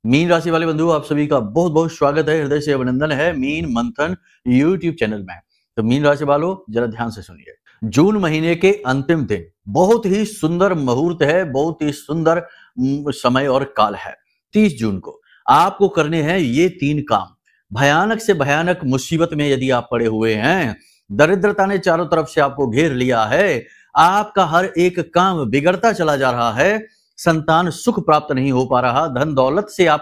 Mean राशि वाले बंधुओं, आप सभी का बहुत बहुत स्वागत है, हृदय से अभिनंदन है मीन मंथन यूट्यूब चैनल में। तो मीन राशि वालों जरा ध्यान से सुनिए। जून महीने के अंतिम दिन बहुत ही सुंदर मुहूर्त है, बहुत ही सुंदर समय और काल है। 30 जून को आपको करने हैं ये 3 काम। भयानक से भयानक मुसीबत में यदि आप पड़े हुए हैं, दरिद्रता ने चारों तरफ से आपको घेर लिया है, आपका हर एक काम बिगड़ता चला जा रहा है, संतान सुख प्राप्त नहीं हो पा रहा, धन दौलत से आप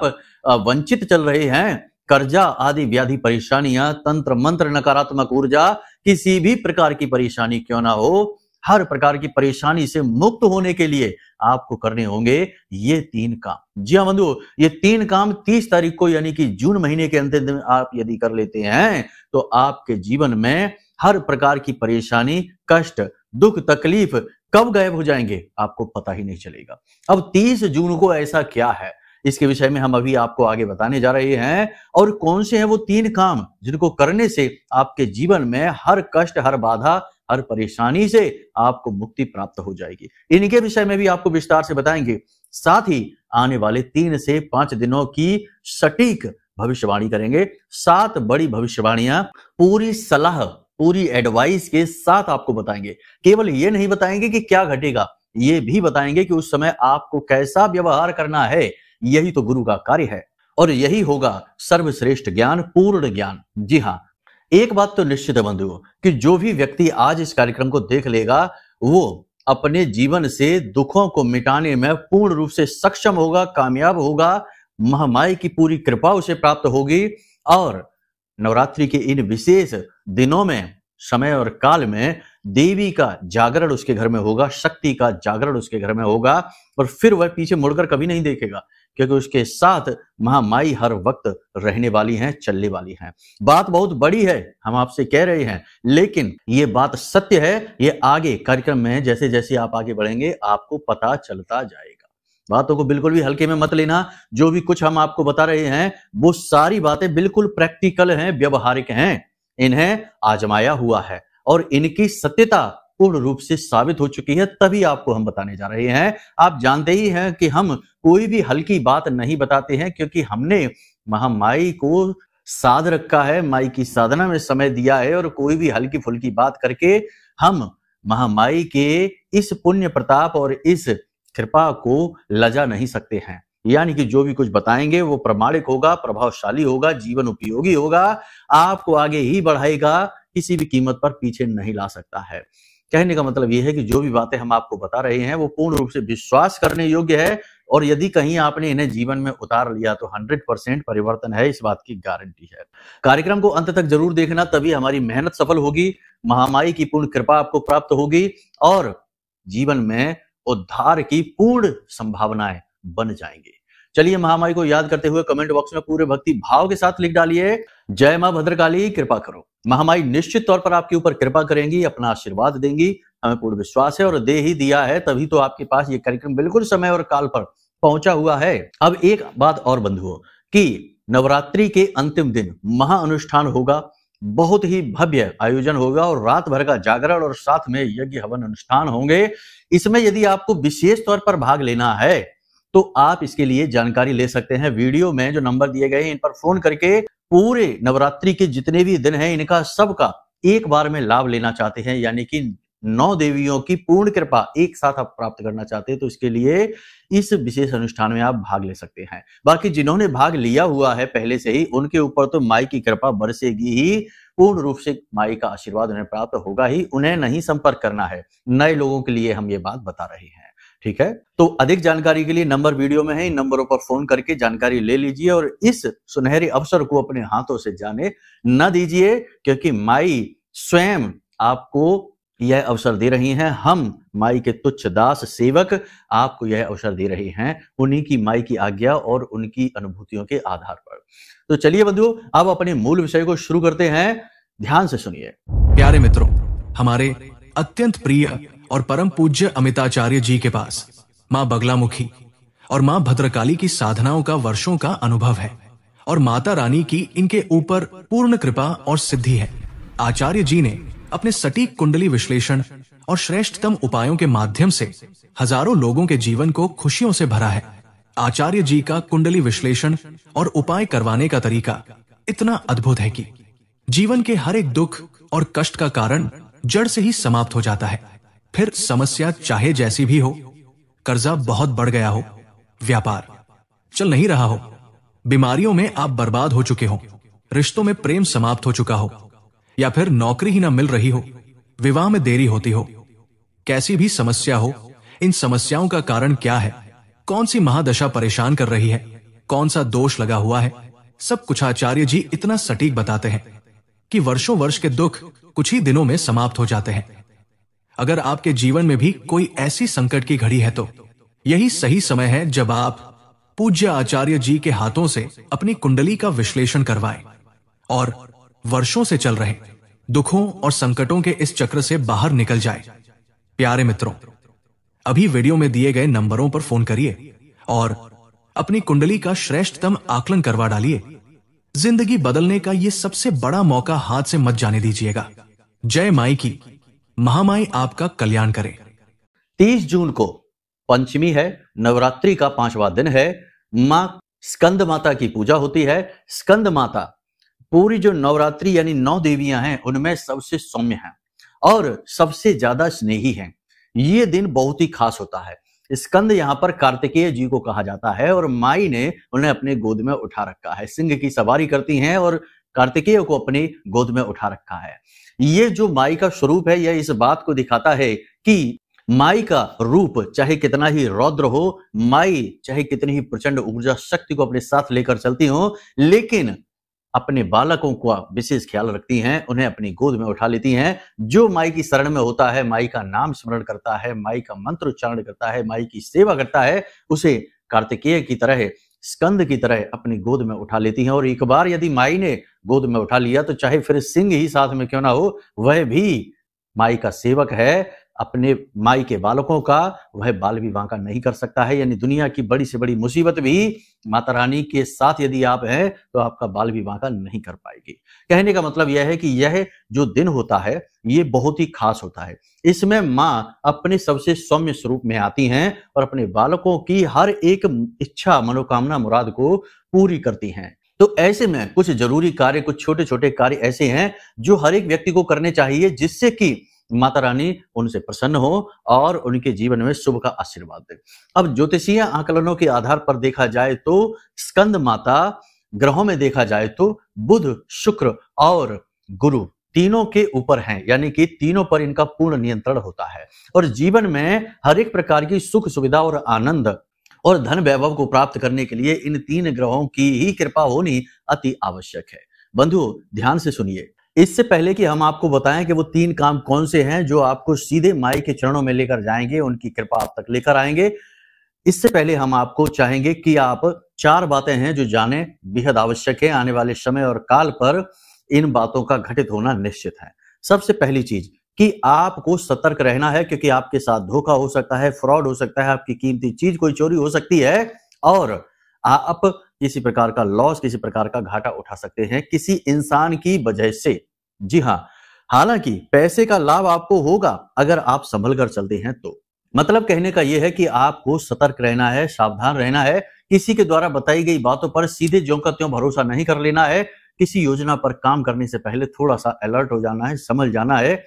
वंचित चल रहे हैं, कर्जा आदि व्याधि परेशानियां, तंत्र मंत्र नकारात्मक ऊर्जा, किसी भी प्रकार की परेशानी क्यों ना हो, हर प्रकार की परेशानी से मुक्त होने के लिए आपको करने होंगे ये 3 काम। जी हाँ बंधु, ये 3 काम 30 तारीख को यानी कि जून महीने के अंतिम दिन आप यदि कर लेते हैं तो आपके जीवन में हर प्रकार की परेशानी, कष्ट, दुख, तकलीफ कब गायब हो जाएंगे आपको पता ही नहीं चलेगा। अब 30 जून को ऐसा क्या है, इसके विषय में हम अभी आपको आगे बताने जा रहे हैं। और कौन से हैं वो 3 काम जिनको करने से आपके जीवन में हर कष्ट, हर बाधा, हर परेशानी से आपको मुक्ति प्राप्त हो जाएगी। इनके विषय में भी आपको विस्तार से बताएंगे। साथ ही आने वाले 3 से 5 दिनों की सटीक भविष्यवाणी करेंगे। 7 बड़ी भविष्यवाणियां पूरी सलाह, पूरी एडवाइस के साथ आपको बताएंगे। केवल ये नहीं बताएंगे कि क्या घटेगा, ये भी बताएंगे कि उस समय आपको कैसा व्यवहार करना है। यही तो गुरु का कार्य है और यही होगा सर्वश्रेष्ठ ज्ञान, पूर्ण ज्ञान। जी हाँ, एक बात तो निश्चित है बंधुओं कि जो भी व्यक्ति आज इस कार्यक्रम को देख लेगा वो अपने जीवन से दुखों को मिटाने में पूर्ण रूप से सक्षम होगा, कामयाब होगा, महामाई की पूरी कृपा उसे प्राप्त होगी। और नवरात्रि के इन विशेष दिनों में, समय और काल में देवी का जागरण उसके घर में होगा, शक्ति का जागरण उसके घर में होगा और फिर वह पीछे मुड़कर कभी नहीं देखेगा, क्योंकि उसके साथ महामाई हर वक्त रहने वाली हैं, चलने वाली हैं। बात बहुत बड़ी है, हम आपसे कह रहे हैं, लेकिन ये बात सत्य है। ये आगे कार्यक्रम में जैसे जैसे आप आगे बढ़ेंगे आपको पता चलता जाएगा। बातों को बिल्कुल भी हल्के में मत लेना। जो भी कुछ हम आपको बता रहे हैं वो सारी बातें बिल्कुल प्रैक्टिकल हैं, व्यवहारिक हैं, इन्हें आजमाया हुआ है और इनकी सत्यता पूर्ण रूप से साबित हो चुकी है, तभी आपको हम बताने जा रहे हैं। आप जानते ही हैं कि हम कोई भी हल्की बात नहीं बताते हैं, क्योंकि हमने महामाई को साध रखा है, माई की साधना में समय दिया है और कोई भी हल्की फुल्की बात करके हम महामाई के इस पुण्य प्रताप और इस कृपा को लजा नहीं सकते हैं। यानी कि जो भी कुछ बताएंगे वो प्रमाणिक होगा, प्रभावशाली होगा, जीवन उपयोगी होगा, आपको आगे ही बढ़ाएगा, किसी भी कीमत पर पीछे नहीं ला सकता है। कहने का मतलब यह है कि जो भी बातें हम आपको बता रहे हैं वो पूर्ण रूप से विश्वास करने योग्य है और यदि कहीं आपने इन्हें जीवन में उतार लिया तो 100% परिवर्तन है, इस बात की गारंटी है। कार्यक्रम को अंत तक जरूर देखना, तभी हमारी मेहनत सफल होगी, महामाई की पूर्ण कृपा आपको प्राप्त होगी और जीवन में उद्धार की पूर्ण संभावनाएं बन जाएंगी। चलिए महामाई को याद करते हुए कमेंट बॉक्स में पूरे भक्ति भाव के साथ लिख डालिए, जय मां भद्रकाली कृपा करो। महामाई निश्चित तौर पर आपके ऊपर कृपा करेंगी, अपना आशीर्वाद देंगी, हमें पूर्ण विश्वास है और दे ही दिया है, तभी तो आपके पास ये कार्यक्रम बिल्कुल समय और काल पर पहुंचा हुआ है। अब एक बात और बंधुओं कि नवरात्रि के अंतिम दिन महाअनुष्ठान होगा, बहुत ही भव्य आयोजन होगा और रात भर का जागरण और साथ में यज्ञ हवन अनुष्ठान होंगे। इसमें यदि आपको विशेष तौर पर भाग लेना है तो आप इसके लिए जानकारी ले सकते हैं। वीडियो में जो नंबर दिए गए हैं इन पर फोन करके पूरे नवरात्रि के जितने भी दिन हैं इनका सबका एक बार में लाभ लेना चाहते हैं, यानी कि 9 देवियों की पूर्ण कृपा एक साथ आप प्राप्त करना चाहते हैं तो इसके लिए इस विशेष अनुष्ठान में आप भाग ले सकते हैं। बाकी जिन्होंने भाग लिया हुआ है पहले से ही, उनके ऊपर तो माई की कृपा बरसेगी ही, पूर्ण रूप से माई का आशीर्वाद उन्हें प्राप्त होगा ही, उन्हें नहीं संपर्क करना है। नए लोगों के लिए हम ये बात बता रहे हैं, ठीक है। तो अधिक जानकारी के लिए नंबर वीडियो में है, इन नंबरों पर फोन करके जानकारी ले लीजिए और इस सुनहरे अवसर को अपने हाथों से जाने न दीजिए, क्योंकि माई स्वयं आपको यह अवसर दे रही हैं। हम माई के तुच्छ दास सेवक आपको यह अवसर दे रहे हैं, उन्हीं की माई की आज्ञा और उनकी अनुभूतियों के आधार पर। तो चलिए बंधुओं, अब अपने मूल विषय को शुरू करते हैं, ध्यान से सुनिए। प्यारे मित्रों, हमारे अत्यंत प्रिय और परम पूज्य अमिताचार्य जी के पास मां बगलामुखी और मां भद्रकाली की साधनाओं का वर्षों का अनुभव है और माता रानी की इनके ऊपर पूर्ण कृपा और सिद्धि है। आचार्य जी ने अपने सटीक कुंडली विश्लेषण और श्रेष्ठतम उपायों के माध्यम से हजारों लोगों के जीवन को खुशियों से भरा है। आचार्य जी का कुंडली विश्लेषण और उपाय करवाने का तरीका इतना अद्भुत है कि जीवन के हर एक दुख और कष्ट का कारण जड़ से ही समाप्त हो जाता है। फिर समस्या चाहे जैसी भी हो, कर्जा बहुत बढ़ गया हो, व्यापार चल नहीं रहा हो, बीमारियों में आप बर्बाद हो चुके हो, रिश्तों में प्रेम समाप्त हो चुका हो, या फिर नौकरी ही ना मिल रही हो, विवाह में देरी होती हो, कैसी भी समस्या हो, इन समस्याओं का कारण क्या है, कौन सी महादशा परेशान कर रही है, कौन सा दोष लगा हुआ है, सब कुछ आचार्य जी इतना सटीक बताते हैं कि वर्षों वर्ष के दुख कुछ ही दिनों में समाप्त हो जाते हैं। अगर आपके जीवन में भी कोई ऐसी संकट की घड़ी है तो यही सही समय है जब आप पूज्य आचार्य जी के हाथों से अपनी कुंडली का विश्लेषण करवाएं और वर्षों से चल रहे दुखों और संकटों के इस चक्र से बाहर निकल जाए। प्यारे मित्रों, अभी वीडियो में दिए गए नंबरों पर फोन करिए और अपनी कुंडली का श्रेष्ठतम आकलन करवा डालिए। जिंदगी बदलने का यह सबसे बड़ा मौका हाथ से मत जाने दीजिएगा। जय माई की, महामाई आपका कल्याण करे। 30 जून को पंचमी है, नवरात्रि का 5वां दिन है। मां स्कंद माता की पूजा होती है। स्कंद माता पूरी जो नवरात्रि यानी 9 देवियां हैं उनमें सबसे सौम्य है और सबसे ज्यादा स्नेही है। ये दिन बहुत ही खास होता है। स्कंद यहाँ पर कार्तिकेय जी को कहा जाता है और माई ने उन्हें अपने गोद में उठा रखा है। सिंह की सवारी करती हैं और कार्तिकेय को अपनी गोद में उठा रखा है। ये जो माई का स्वरूप है यह इस बात को दिखाता है कि माई का रूप चाहे कितना ही रौद्र हो, माई चाहे कितनी ही प्रचंड ऊर्जा शक्ति को अपने साथ लेकर चलती हो, लेकिन अपने बालकों का विशेष ख्याल रखती हैं, उन्हें अपनी गोद में उठा लेती हैं। जो माई की शरण में होता है, माई का नाम स्मरण करता है, माई का मंत्र उच्चारण करता है, माई की सेवा करता है, उसे कार्तिकेय की तरह, स्कंद की तरह अपनी गोद में उठा लेती हैं। और एक बार यदि माई ने गोद में उठा लिया तो चाहे फिर सिंह ही साथ में क्यों ना हो, वह भी माई का सेवक है। अपने माई के बालकों का वह बाल विवाह का नहीं कर सकता है। यानी दुनिया की बड़ी से बड़ी मुसीबत भी माता रानी के साथ यदि आप हैं तो आपका बाल विवाह का नहीं कर पाएगी। कहने का मतलब यह है कि यह जो दिन होता है ये बहुत ही खास होता है। इसमें मां अपने सबसे सौम्य स्वरूप में आती हैं और अपने बालकों की हर एक इच्छा, मनोकामना, मुराद को पूरी करती हैं। तो ऐसे में कुछ जरूरी कार्य, कुछ छोटे छोटे कार्य ऐसे हैं जो हर एक व्यक्ति को करने चाहिए, जिससे कि माता रानी उनसे प्रसन्न हो और उनके जीवन में शुभ का आशीर्वाद दे। अब ज्योतिषीय आकलनों के आधार पर देखा जाए तो स्कंद माता ग्रहों में देखा जाए तो बुध, शुक्र और गुरु तीनों के ऊपर हैं, यानी कि तीनों पर इनका पूर्ण नियंत्रण होता है। और जीवन में हर एक प्रकार की सुख सुविधा और आनंद और धन वैभव को प्राप्त करने के लिए इन 3 ग्रहों की ही कृपा होनी अति आवश्यक है। बंधुओं, ध्यान से सुनिए। इससे पहले कि हम आपको बताएं कि वो 3 काम कौन से हैं जो आपको सीधे माई के चरणों में लेकर जाएंगे, उनकी कृपा आप तक लेकर आएंगे, इससे पहले हम आपको चाहेंगे कि आप 4 बातें हैं जो जाने बेहद आवश्यक है। आने वाले समय और काल पर इन बातों का घटित होना निश्चित है। सबसे पहली चीज कि आपको सतर्क रहना है, क्योंकि आपके साथ धोखा हो सकता है, फ्रॉड हो सकता है, आपकी कीमती चीज कोई चोरी हो सकती है और आप किसी प्रकार का लॉस, किसी प्रकार का घाटा उठा सकते हैं किसी इंसान की वजह से। जी हाँ, हालांकि पैसे का लाभ आपको होगा अगर आप संभल कर चलते हैं तो। मतलब कहने का यह है कि आपको सतर्क रहना है, सावधान रहना है। किसी के द्वारा बताई गई बातों पर सीधे ज्यों का त्यों भरोसा नहीं कर लेना है। किसी योजना पर काम करने से पहले थोड़ा सा अलर्ट हो जाना है, समझ जाना है।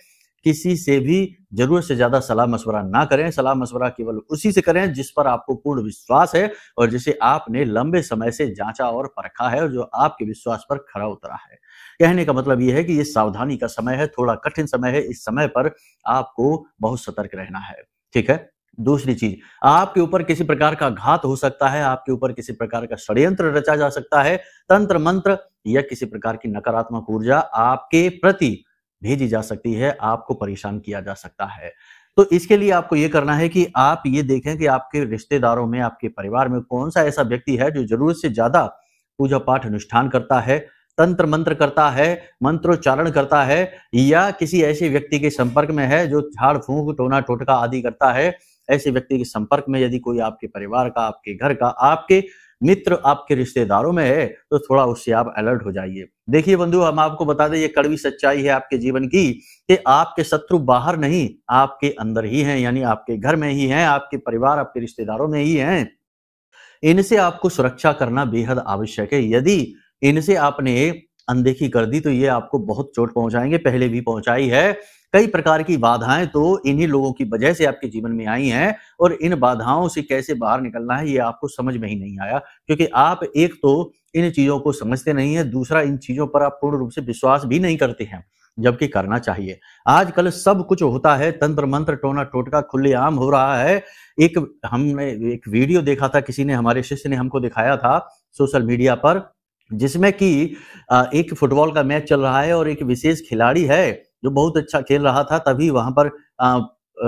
किसी से भी जरूरत से ज्यादा सलाह मशवरा ना करें। सलाह मशवरा केवल उसी से करें जिस पर आपको पूर्ण विश्वास है और जिसे आपने लंबे समय से जांचा और परखा है और जो आपके विश्वास पर खरा उतरा है। कहने का मतलब यह है कि ये सावधानी का समय है, थोड़ा कठिन समय है। इस समय पर आपको बहुत सतर्क रहना है। ठीक है। दूसरी चीज, आपके ऊपर किसी प्रकार का घात हो सकता है, आपके ऊपर किसी प्रकार का षड्यंत्र रचा जा सकता है, तंत्र मंत्र या किसी प्रकार की नकारात्मक ऊर्जा आपके प्रति भेजी जा सकती है, आपको परेशान किया जा सकता है। तो इसके लिए आपको यह करना है कि आप ये देखें कि आपके रिश्तेदारों में, आपके परिवार में कौन सा ऐसा व्यक्ति है जो जरूरत से ज्यादा पूजा पाठ अनुष्ठान करता है, तंत्र मंत्र करता है, मंत्रोच्चारण करता है, या किसी ऐसे व्यक्ति के संपर्क में है जो झाड़ फूंक, टोना टोटका आदि करता है। ऐसे व्यक्ति के संपर्क में यदि कोई आपके परिवार का, आपके घर का, आपके मित्र, आपके रिश्तेदारों में है तो थोड़ा उससे आप अलर्ट हो जाइए। देखिए बंधु, हम आपको बता दें, ये कड़वी सच्चाई है आपके जीवन की कि आपके शत्रु बाहर नहीं, आपके अंदर ही हैं, यानी आपके घर में ही हैं, आपके परिवार, आपके रिश्तेदारों में ही हैं। इनसे आपको सुरक्षा करना बेहद आवश्यक है। यदि इनसे आपने अनदेखी कर दी तो ये आपको बहुत चोट पहुंचाएंगे, पहले भी पहुंचाई है। कई प्रकार की बाधाएं तो इन्हीं लोगों की वजह से आपके जीवन में आई हैं, और इन बाधाओं से कैसे बाहर निकलना है ये आपको समझ में ही नहीं आया, क्योंकि आप एक तो इन चीजों को समझते नहीं है, दूसरा इन चीजों पर आप पूर्ण रूप से विश्वास भी नहीं करते हैं, जबकि करना चाहिए। आजकल सब कुछ होता है, तंत्र मंत्र टोना टोटका खुलेआम हो रहा है। हमने एक वीडियो देखा था, किसी ने, हमारे शिष्य ने हमको दिखाया था सोशल मीडिया पर, जिसमें कि एक फुटबॉल का मैच चल रहा है और एक विशेष खिलाड़ी है जो बहुत अच्छा खेल रहा था। तभी वहां पर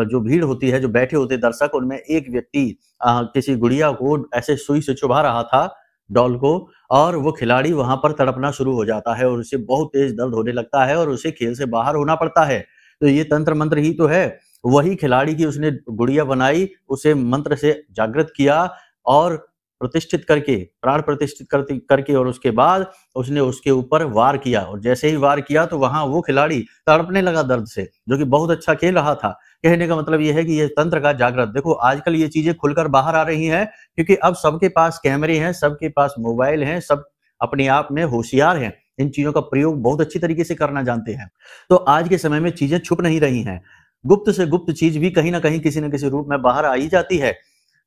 जो भीड़ होती है, जो बैठे होते दर्शक, उनमें एक व्यक्ति किसी गुड़िया को ऐसे सुई से चुभा रहा था, डॉल को, और वो खिलाड़ी वहां पर तड़पना शुरू हो जाता है और उसे बहुत तेज दर्द होने लगता है और उसे खेल से बाहर होना पड़ता है। तो ये तंत्र मंत्र ही तो है। वही खिलाड़ी की उसने गुड़िया बनाई, उसे मंत्र से जागृत किया और प्रतिष्ठित करके, प्राण प्रतिष्ठित करके, और उसके बाद उसने उसके ऊपर वार किया, और जैसे ही वार किया तो वहां वो खिलाड़ी तड़पने लगा दर्द से, जो कि बहुत अच्छा खेल रहा था। कहने का मतलब यह है कि ये तंत्र का जागृत, देखो आजकल ये चीजें खुलकर बाहर आ रही हैं, क्योंकि अब सबके पास कैमरे हैं, सबके पास मोबाइल हैं, सब अपने आप में होशियार हैं, इन चीजों का प्रयोग बहुत अच्छी तरीके से करना जानते हैं। तो आज के समय में चीजें छुप नहीं रही हैं, गुप्त से गुप्त चीज भी कहीं ना कहीं किसी न किसी रूप में बाहर आ ही जाती है।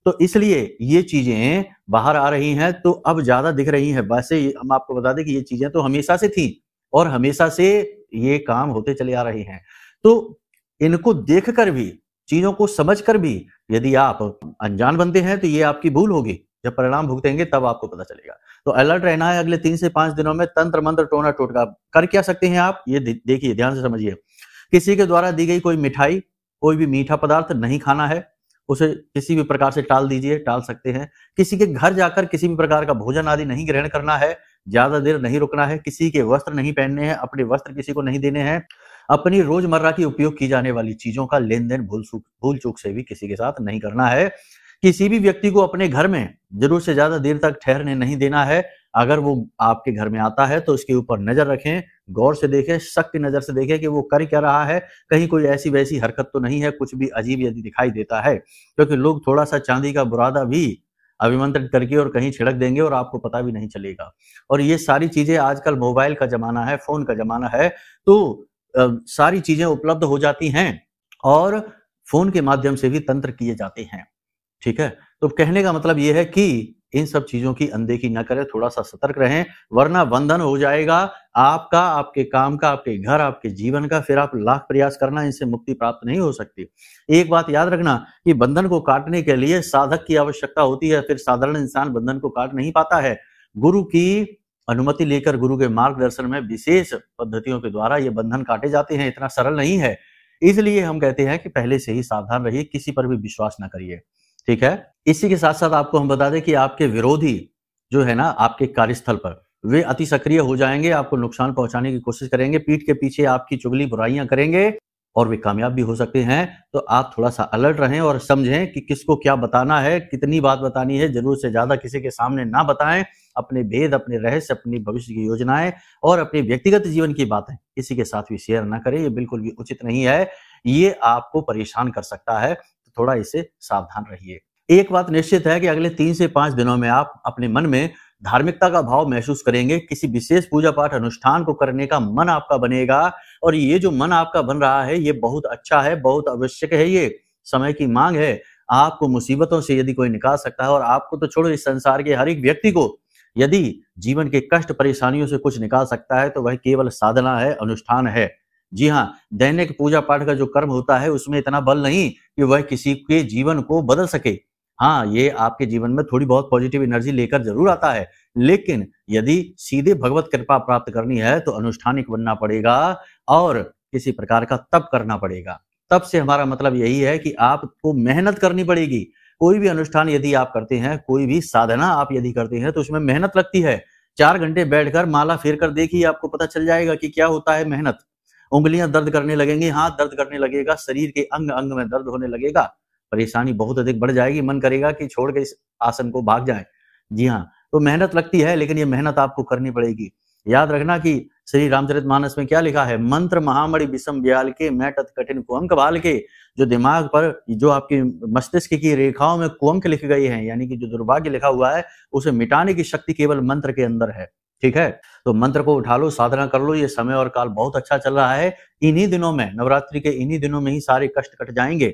तो इसलिए ये चीजें बाहर आ रही हैं, तो अब ज्यादा दिख रही हैं। वैसे हम आपको बता दें कि ये चीजें तो हमेशा से थी और हमेशा से ये काम होते चले आ रहे हैं। तो इनको देखकर भी, चीजों को समझकर भी यदि आप अनजान बनते हैं तो ये आपकी भूल होगी। जब परिणाम भुगतेंगे तब आपको पता चलेगा। तो अलर्ट रहना है। अगले 3 से 5 दिनों में तंत्र मंत्र टोना टोटका कर क्या सकते हैं आप, ये देखिए, ध्यान से समझिए। किसी के द्वारा दी गई कोई मिठाई, कोई भी मीठा पदार्थ नहीं खाना है, उसे किसी भी प्रकार से टाल दीजिए, टाल सकते हैं। किसी के घर जाकर किसी भी प्रकार का भोजन आदि नहीं ग्रहण करना है, ज्यादा देर नहीं रुकना है, किसी के वस्त्र नहीं पहनने हैं, अपने वस्त्र किसी को नहीं देने हैं, अपनी रोजमर्रा की उपयोग की जाने वाली चीजों का लेन देन भूल चूक से भी किसी के साथ नहीं करना है। किसी भी व्यक्ति को अपने घर में जरूर से ज्यादा देर तक ठहरने नहीं देना है। अगर वो आपके घर में आता है तो उसके ऊपर नजर रखें, गौर से देखें, शक की नजर से देखें कि वो कर क्या रहा है, कहीं कोई ऐसी वैसी हरकत तो नहीं है, कुछ भी अजीब यदि दिखाई देता है, क्योंकि लोग थोड़ा सा चांदी का बुरादा भी अभिमंत्रित करके और कहीं छिड़क देंगे और आपको पता भी नहीं चलेगा। और ये सारी चीजें, आजकल मोबाइल का जमाना है, फोन का जमाना है, तो सारी चीजें उपलब्ध हो जाती हैं और फोन के माध्यम से भी तंत्र किए जाते हैं। ठीक है, तो कहने का मतलब यह है कि इन सब चीजों की अनदेखी न करें, थोड़ा सा सतर्क रहें, वरना बंधन हो जाएगा आपका, आपके काम का, आपके घर, आपके जीवन का। फिर आप लाख प्रयास करना, इनसे मुक्ति प्राप्त नहीं हो सकती। एक बात याद रखना कि बंधन को काटने के लिए साधक की आवश्यकता होती है, फिर साधारण इंसान बंधन को काट नहीं पाता है। गुरु की अनुमति लेकर, गुरु के मार्गदर्शन में विशेष पद्धतियों के द्वारा ये बंधन काटे जाते हैं। इतना सरल नहीं है, इसलिए हम कहते हैं कि पहले से ही सावधान रहिए, किसी पर भी विश्वास न करिए। ठीक है, इसी के साथ साथ आपको हम बता दें कि आपके विरोधी जो है ना, आपके कार्यस्थल पर, वे अति सक्रिय हो जाएंगे, आपको नुकसान पहुंचाने की कोशिश करेंगे, पीठ के पीछे आपकी चुगली बुराइयां करेंगे और वे कामयाब भी हो सकते हैं। तो आप थोड़ा सा अलर्ट रहें और समझें कि किसको क्या बताना है, कितनी बात बतानी है। जरूरत से ज्यादा किसी के सामने ना बताएं। अपने भेद, अपने रहस्य, अपनी भविष्य की योजनाएं और अपने व्यक्तिगत जीवन की बातें किसी के साथ भी शेयर ना करें, ये बिल्कुल भी उचित नहीं है। ये आपको परेशान कर सकता है, तो थोड़ा इससे सावधान रहिए। एक बात निश्चित है कि अगले 3 से 5 दिनों में आप अपने मन में धार्मिकता का भाव महसूस करेंगे। किसी विशेष पूजा पाठ अनुष्ठान को करने का मन आपका बनेगा, और ये जो मन आपका बन रहा है ये बहुत अच्छा है, बहुत आवश्यक है, ये समय की मांग है। आपको मुसीबतों से यदि कोई निकाल सकता है, और आपको तो छोड़ो, इस संसार के हर एक व्यक्ति को यदि जीवन के कष्ट परेशानियों से कुछ निकाल सकता है तो वह केवल साधना है, अनुष्ठान है। जी हाँ, दैनिक पूजा पाठ का जो कर्म होता है उसमें इतना बल नहीं कि वह किसी के जीवन को बदल सके। हाँ, ये आपके जीवन में थोड़ी बहुत पॉजिटिव एनर्जी लेकर जरूर आता है, लेकिन यदि सीधे भगवत कृपा प्राप्त करनी है तो अनुष्ठानिक बनना पड़ेगा और किसी प्रकार का तप करना पड़ेगा। तप से हमारा मतलब यही है कि आपको मेहनत करनी पड़ेगी। कोई भी अनुष्ठान यदि आप करते हैं, कोई भी साधना आप यदि करते हैं, तो उसमें मेहनत लगती है। 4 घंटे बैठकर माला फेर कर देखिए, आपको पता चल जाएगा कि क्या होता है मेहनत। उंगलियां दर्द करने लगेंगी, हाथ दर्द करने लगेगा, शरीर के अंग अंग में दर्द होने लगेगा, परेशानी बहुत अधिक बढ़ जाएगी, मन करेगा कि छोड़ के इस आसन को भाग जाएं। जी हाँ, तो मेहनत लगती है, लेकिन ये मेहनत आपको करनी पड़ेगी। याद रखना कि श्री रामचरितमानस में क्या लिखा है, मंत्र महामणि विषम ब्याल के, मैं तत् कठिन कुअंक भाल के। जो दिमाग पर, जो आपकी मस्तिष्क की रेखाओं में कुअंक लिख गई है, यानी कि जो दुर्भाग्य लिखा हुआ है, उसे मिटाने की शक्ति केवल मंत्र के अंदर है। ठीक है, तो मंत्र को उठा लो, साधना कर लो। ये समय और काल बहुत अच्छा चल रहा है। इन्हीं दिनों में, नवरात्रि के इन्हीं दिनों में ही सारे कष्ट कट जाएंगे।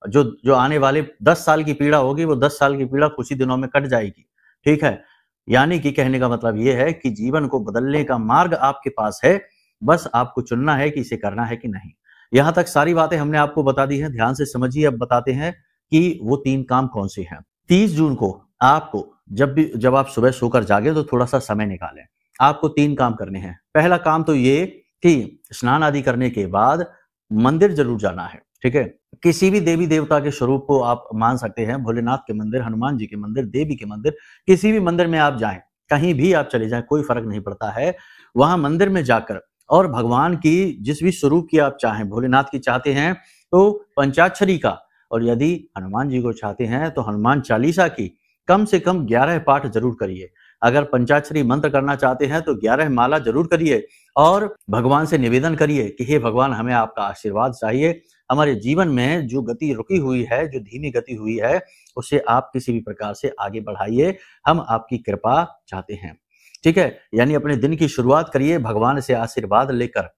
जो आने वाले 10 साल की पीड़ा होगी, वो 10 साल की पीड़ा कुछ ही दिनों में कट जाएगी। ठीक है, यानी कि कहने का मतलब ये है कि जीवन को बदलने का मार्ग आपके पास है, बस आपको चुनना है कि इसे करना है कि नहीं। यहां तक सारी बातें हमने आपको बता दी हैं, ध्यान से समझिए। अब बताते हैं कि वो 3 काम कौन से हैं। 30 जून को आपको जब आप सुबह सोकर जागे तो थोड़ा सा समय निकालें। आपको 3 काम करने हैं। पहला काम तो ये कि स्नान आदि करने के बाद मंदिर जरूर जाना है। ठीक है, किसी भी देवी देवता के स्वरूप को आप मान सकते हैं, भोलेनाथ के मंदिर, हनुमान जी के मंदिर, देवी के मंदिर, किसी भी मंदिर में आप जाएं, कहीं भी आप चले जाएं, कोई फर्क नहीं पड़ता है। वहां मंदिर में जाकर और भगवान की जिस भी स्वरूप की आप चाहें, भोलेनाथ की चाहते हैं तो पंचाक्षरी का, और यदि हनुमान जी को चाहते हैं तो हनुमान चालीसा की कम से कम 11 पाठ जरूर करिए। अगर पंचाक्षरी मंत्र करना चाहते हैं तो 11 माला जरूर करिए और भगवान से निवेदन करिए कि हे भगवान, हमें आपका आशीर्वाद चाहिए। हमारे जीवन में जो गति रुकी हुई है, जो धीमी गति हुई है, उसे आप किसी भी प्रकार से आगे बढ़ाइए। हम आपकी कृपा चाहते हैं। ठीक है, यानी अपने दिन की शुरुआत करिए भगवान से आशीर्वाद लेकर,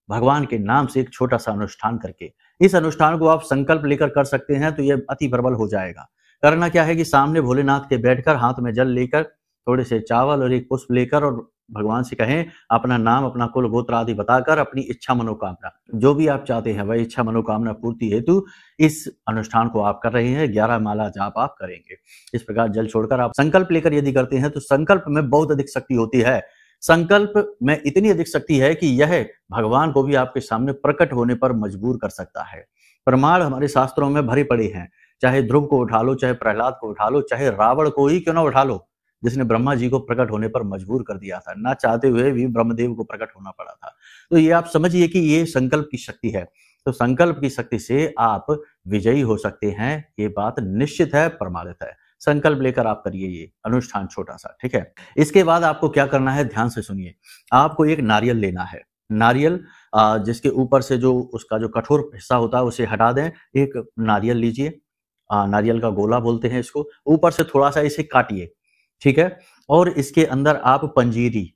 भगवान के नाम से एक छोटा सा अनुष्ठान करके। इस अनुष्ठान को आप संकल्प लेकर कर सकते हैं तो यह अति प्रबल हो जाएगा। करना क्या है कि सामने भोलेनाथ के बैठकर, हाथ में जल लेकर, थोड़े से चावल और एक पुष्प लेकर, और भगवान से कहें, अपना नाम, अपना कुल गोत्र आदि बताकर अपनी इच्छा मनोकामना, जो भी आप चाहते हैं वह इच्छा मनोकामना पूर्ति हेतु इस अनुष्ठान को आप कर रहे हैं। 11 माला जाप आप करेंगे। इस प्रकार जल छोड़कर आप संकल्प लेकर यदि करते हैं तो संकल्प में बहुत अधिक शक्ति होती है। संकल्प में इतनी अधिक शक्ति है कि यह भगवान को भी आपके सामने प्रकट होने पर मजबूर कर सकता है। प्रमाण हमारे शास्त्रों में भरे पड़े हैं। चाहे ध्रुव को उठा लो, चाहे प्रहलाद को उठा लो, चाहे रावण को ही क्यों ना उठा लो, जिसने ब्रह्मा जी को प्रकट होने पर मजबूर कर दिया था। ना चाहते हुए भी ब्रह्मदेव को प्रकट होना पड़ा था। तो ये आप समझिए कि ये संकल्प की शक्ति है। तो संकल्प की शक्ति से आप विजयी हो सकते हैं, ये बात निश्चित है, प्रमाणित है। संकल्प लेकर आप करिए ये अनुष्ठान छोटा सा। ठीक है, इसके बाद आपको क्या करना है, ध्यान से सुनिए। आपको एक नारियल लेना है। नारियल जिसके ऊपर से जो उसका जो कठोर हिस्सा होता है उसे हटा दें। एक नारियल लीजिए, नारियल का गोला बोलते हैं इसको। ऊपर से थोड़ा सा इसे काटिए। ठीक है, और इसके अंदर आप पंजीरी,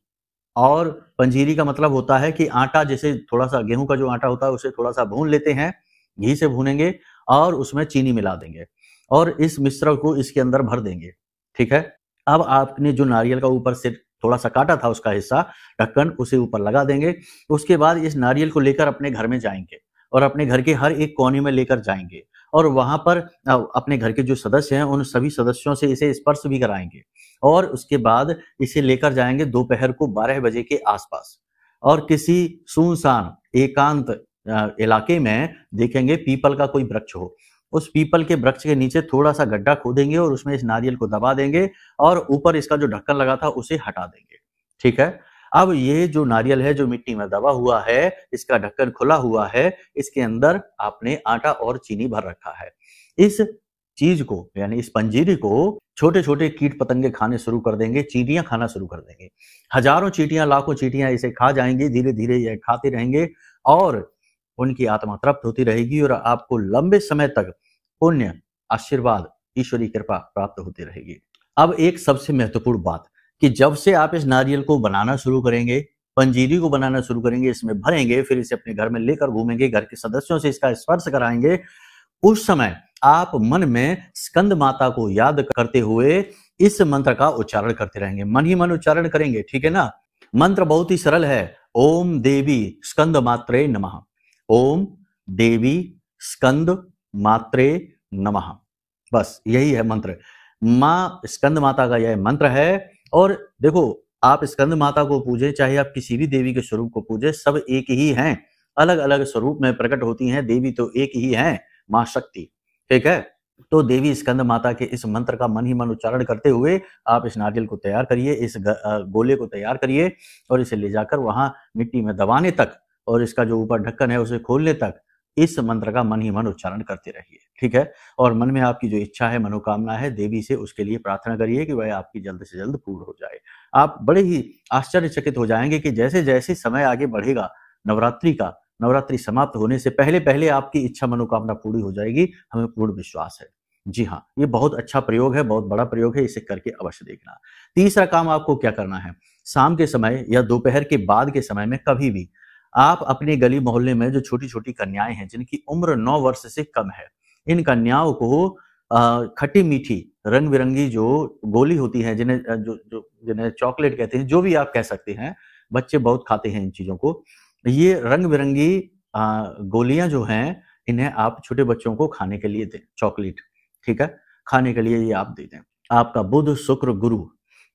और पंजीरी का मतलब होता है कि आटा, जैसे थोड़ा सा गेहूं का जो आटा होता है उसे थोड़ा सा भून लेते हैं, घी से भूनेंगे और उसमें चीनी मिला देंगे और इस मिश्रण को इसके अंदर भर देंगे। ठीक है, अब आपने जो नारियल का ऊपर से थोड़ा सा काटा था उसका हिस्सा, ढक्कन, उसे ऊपर लगा देंगे। उसके बाद इस नारियल को लेकर अपने घर में जाएंगे और अपने घर के हर एक कोने में लेकर जाएंगे और वहां पर अपने घर के जो सदस्य हैं उन सभी सदस्यों से इसे स्पर्श भी कराएंगे और उसके बाद इसे लेकर जाएंगे दोपहर को 12 बजे के आसपास और किसी सुनसान एकांत इलाके में देखेंगे पीपल का कोई वृक्ष हो। उस पीपल के वृक्ष के नीचे थोड़ा सा गड्ढा खोदेंगे और उसमें इस नारियल को दबा देंगे और ऊपर इसका जो ढक्कन लगा था उसे हटा देंगे। ठीक है, अब ये जो नारियल है जो मिट्टी में दबा हुआ है, इसका ढक्कन खुला हुआ है, इसके अंदर आपने आटा और चीनी भर रखा है। इस चीज को यानी इस पंजीरी को छोटे छोटे कीट पतंगे खाने शुरू कर देंगे, चींटियां खाना शुरू कर देंगे। हजारों चींटियां, लाखों चींटियां इसे खा जाएंगी। धीरे धीरे ये खाते रहेंगे और उनकी आत्मा तृप्त होती रहेगी और आपको लंबे समय तक पुण्य, आशीर्वाद, ईश्वरी कृपा प्राप्त होती रहेगी। अब एक सबसे महत्वपूर्ण बात कि जब से आप इस नारियल को बनाना शुरू करेंगे, पंजीरी को बनाना शुरू करेंगे, इसमें भरेंगे, फिर इसे अपने घर में लेकर घूमेंगे, घर के सदस्यों से इसका स्पर्श कराएंगे, उस समय आप मन में स्कंद माता को याद करते हुए इस मंत्र का उच्चारण करते रहेंगे। मन ही मन उच्चारण करेंगे। ठीक है ना। मंत्र बहुत ही सरल है। ओम देवी स्कंद मात्रे नमः। ओम देवी स्कंद मात्रे नमः। बस यही है मंत्र। माँ स्कंद माता का यह मंत्र है। और देखो, आप स्कंद माता को पूजे, चाहे आप किसी भी देवी के स्वरूप को पूजे, सब एक ही हैं। अलग अलग स्वरूप में प्रकट होती हैं, देवी तो एक ही है, माँ शक्ति। ठीक है, तो देवी स्कंद माता के इस मंत्र का मन ही मन उच्चारण करते हुए आप इस नारियल को तैयार करिए, इस गोले को तैयार करिए और इसे ले जाकर वहां मिट्टी में दबाने तक और इसका जो ऊपर ढक्कन है उसे खोलने तक इस मंत्र का मन ही मन उच्चारण करते रहिए, ठीक है। और मन में आपकी जो इच्छा है, मनोकामना है, देवी से उसके लिए प्रार्थना करिए कि वह आपकी जल्द से जल्द पूर्ण हो जाए। आप बड़े ही आश्चर्यचकित हो जाएंगे कि जैसे जैसे समय आगे बढ़ेगा नवरात्रि समाप्त होने से पहले पहले आपकी इच्छा मनोकामना पूरी हो जाएगी, हमें पूर्ण विश्वास है। जी हाँ, ये बहुत अच्छा प्रयोग है, बहुत बड़ा प्रयोग है, इसे करके अवश्य देखना। तीसरा काम आपको क्या करना है, शाम के समय या दोपहर के बाद के समय में कभी भी आप अपने गली मोहल्ले में जो छोटी छोटी कन्याएं हैं जिनकी उम्र 9 वर्ष से कम है, इन कन्याओं को खट्टी मीठी रंग बिरंगी जो गोली होती है, जिन्हें चॉकलेट कहते हैं, जो भी आप कह सकते हैं, बच्चे बहुत खाते हैं इन चीजों को। ये रंग बिरंगी गोलियां जो हैं, इन्हें आप छोटे बच्चों को खाने के लिए दें, चॉकलेट, ठीक है, खाने के लिए ये आप दे दें। आपका बुध शुक्र गुरु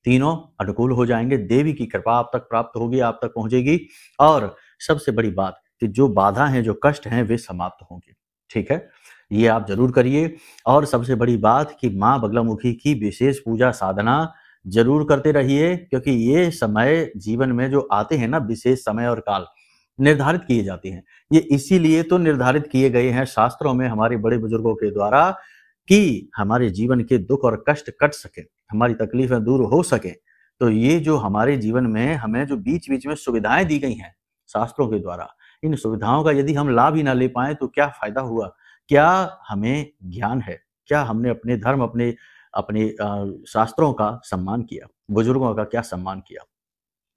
तीनों अनुकूल हो जाएंगे, देवी की कृपा आप तक प्राप्त होगी, आप तक पहुंचेगी, और सबसे बड़ी बात कि जो बाधा हैं, जो कष्ट हैं, वे समाप्त होंगे, ठीक है। ये आप जरूर करिए। और सबसे बड़ी बात कि माँ बगलामुखी की विशेष पूजा साधना जरूर करते रहिए, क्योंकि ये समय जीवन में जो आते हैं ना, विशेष समय और काल निर्धारित किए जाते हैं। ये इसीलिए तो निर्धारित किए गए हैं शास्त्रों में हमारे बड़े बुजुर्गों के द्वारा, कि हमारे जीवन के दुख और कष्ट कट सके, हमारी तकलीफें दूर हो सके। तो ये जो हमारे जीवन में हमें जो बीच बीच में सुविधाएं दी गई हैं शास्त्रों के द्वारा, इन सुविधाओं का यदि हम लाभ ही ना ले पाए तो क्या फायदा हुआ? क्या हमें ज्ञान है? क्या हमने अपने धर्म, अपने शास्त्रों का सम्मान किया? बुजुर्गों का क्या सम्मान किया,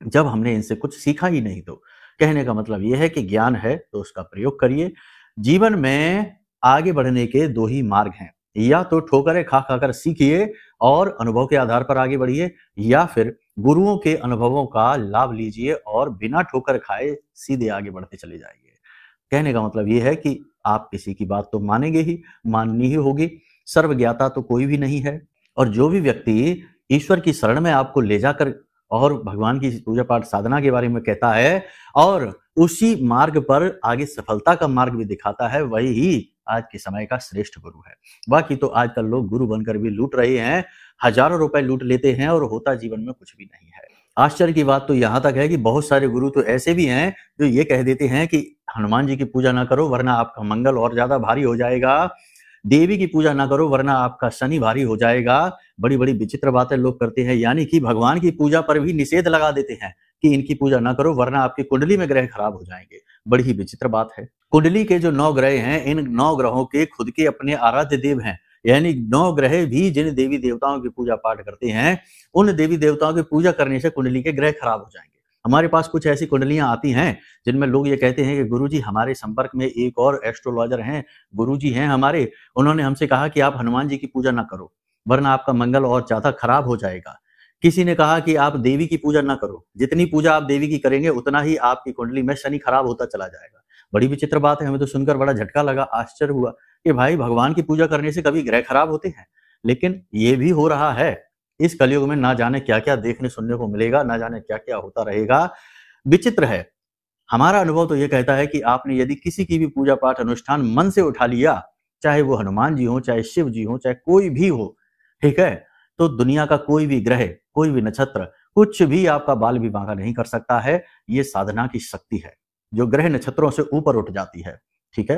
जब हमने इनसे कुछ सीखा ही नहीं? तो कहने का मतलब यह है कि ज्ञान है तो उसका प्रयोग करिए। जीवन में आगे बढ़ने के दो ही मार्ग हैं, या तो ठोकरें खा खाकर सीखिए और अनुभव के आधार पर आगे बढ़िए, या फिर गुरुओं के अनुभवों का लाभ लीजिए और बिना ठोकर खाए सीधे आगे बढ़ते चले जाइए। कहने का मतलब यह है कि आप किसी की बात तो मानेंगे ही, माननी ही होगी। सर्वज्ञाता तो कोई भी नहीं है, और जो भी व्यक्ति ईश्वर की शरण में आपको ले जाकर और भगवान की पूजा पाठ साधना के बारे में कहता है और उसी मार्ग पर आगे सफलता का मार्ग भी दिखाता है, वही ही आज के समय का श्रेष्ठ गुरु है। बाकी तो आजकल लोग गुरु बनकर भी लूट रहे हैं, हजारों रुपए लूट लेते हैं और होता जीवन में कुछ भी नहीं है। आश्चर्य की बात तो यहाँ तक है कि बहुत सारे गुरु तो ऐसे भी हैं जो ये कह देते हैं कि हनुमान जी की पूजा ना करो वरना आपका मंगल और ज्यादा भारी हो जाएगा, देवी की पूजा ना करो वरना आपका शनि भारी हो जाएगा। बड़ी बड़ी विचित्र बातें लोग करते हैं, यानी कि भगवान की पूजा पर भी निषेध लगा देते हैं कि इनकी पूजा ना करो वरना आपकी कुंडली में ग्रह खराब हो जाएंगे। बड़ी ही विचित्र बात है। कुंडली के जो 9 ग्रह हैं, इन 9 ग्रहों के खुद के अपने आराध्य देव हैं, यानी 9 ग्रह भी जिन देवी देवताओं की पूजा पाठ करते हैं, उन देवी देवताओं की पूजा करने से कुंडली के ग्रह खराब हो जाएंगे। हमारे पास कुछ ऐसी कुंडलियां आती हैं जिनमें लोग ये कहते हैं कि गुरुजी हमारे संपर्क में एक और एस्ट्रोलॉजर हैं, गुरुजी हैं हमारे, उन्होंने हमसे कहा कि आप हनुमान जी की पूजा ना करो वरना आपका मंगल और ज्यादा खराब हो जाएगा। किसी ने कहा कि आप देवी की पूजा ना करो, जितनी पूजा आप देवी की करेंगे उतना ही आपकी कुंडली में शनि खराब होता चला जाएगा। बड़ी विचित्र बात है, हमें तो सुनकर बड़ा झटका लगा, आश्चर्य हुआ कि भाई भगवान की पूजा करने से कभी ग्रह खराब होते हैं? लेकिन ये भी हो रहा है। इस कलयुग में ना जाने क्या क्या देखने सुनने को मिलेगा, ना जाने क्या क्या होता रहेगा। विचित्र है। हमारा अनुभव तो ये कहता है कि आपने यदि किसी की भी पूजा पाठ अनुष्ठान मन से उठा लिया, चाहे वो हनुमान जी हो, चाहे शिव जी हो, चाहे कोई भी हो, ठीक है, तो दुनिया का कोई भी ग्रह, कोई भी नक्षत्र, कुछ भी आपका बाल भी बांका नहीं कर सकता है। ये साधना की शक्ति है जो ग्रह नक्षत्रों से ऊपर उठ जाती है, ठीक है।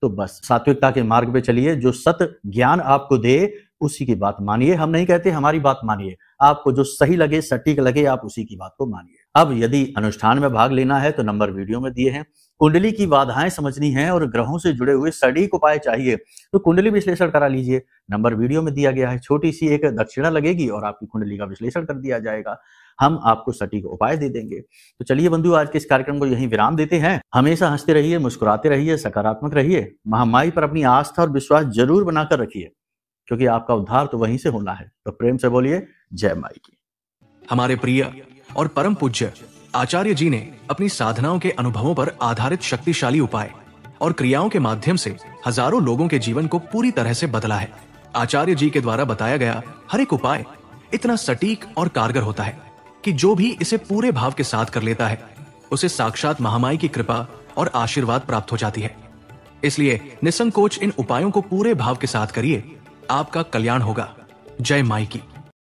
तो बस सात्विकता के मार्ग पे चलिए, जो सत ज्ञान आपको दे उसी की बात मानिए। हम नहीं कहते हमारी बात मानिए, आपको जो सही लगे, सटीक लगे, आप उसी की बात को मानिए। अब यदि अनुष्ठान में भाग लेना है तो नंबर वीडियो में दिए हैं। कुंडली की बाधाएं समझनी है और ग्रहों से जुड़े हुए सटीक उपाय चाहिए तो कुंडली विश्लेषण करा लीजिए, नंबर वीडियो में दिया गया है। छोटी सी एक दक्षिणा लगेगी और आपकी कुंडली का विश्लेषण कर दिया जाएगा, हम आपको सटीक उपाय दे देंगे। तो चलिए बंधु, आज के इस कार्यक्रम को यहीं विराम देते हैं। हमेशा हंसते रहिए, मुस्कुराते रहिए, सकारात्मक रहिए, महामाई पर अपनी आस्था और विश्वास जरूर बनाकर रखिए, क्योंकि आपका उद्धार तो वहीं से होना है। तो प्रेम से बोलिए जय माई की। हमारे प्रिय और परम पूज्य आचार्य जी ने अपनी साधनाओं के अनुभवों पर आधारित शक्तिशाली उपाय और क्रियाओं के माध्यम से हजारों लोगों के जीवन को पूरी तरह से बदला है। आचार्य जी के द्वारा बताया गया हर एक उपाय इतना सटीक और कारगर होता है कि जो भी इसे पूरे भाव के साथ कर लेता है उसे साक्षात महामाई की कृपा और आशीर्वाद प्राप्त हो जाती है। इसलिए निसंकोच इन उपायों को पूरे भाव के साथ करिए, आपका कल्याण होगा। जय माई की।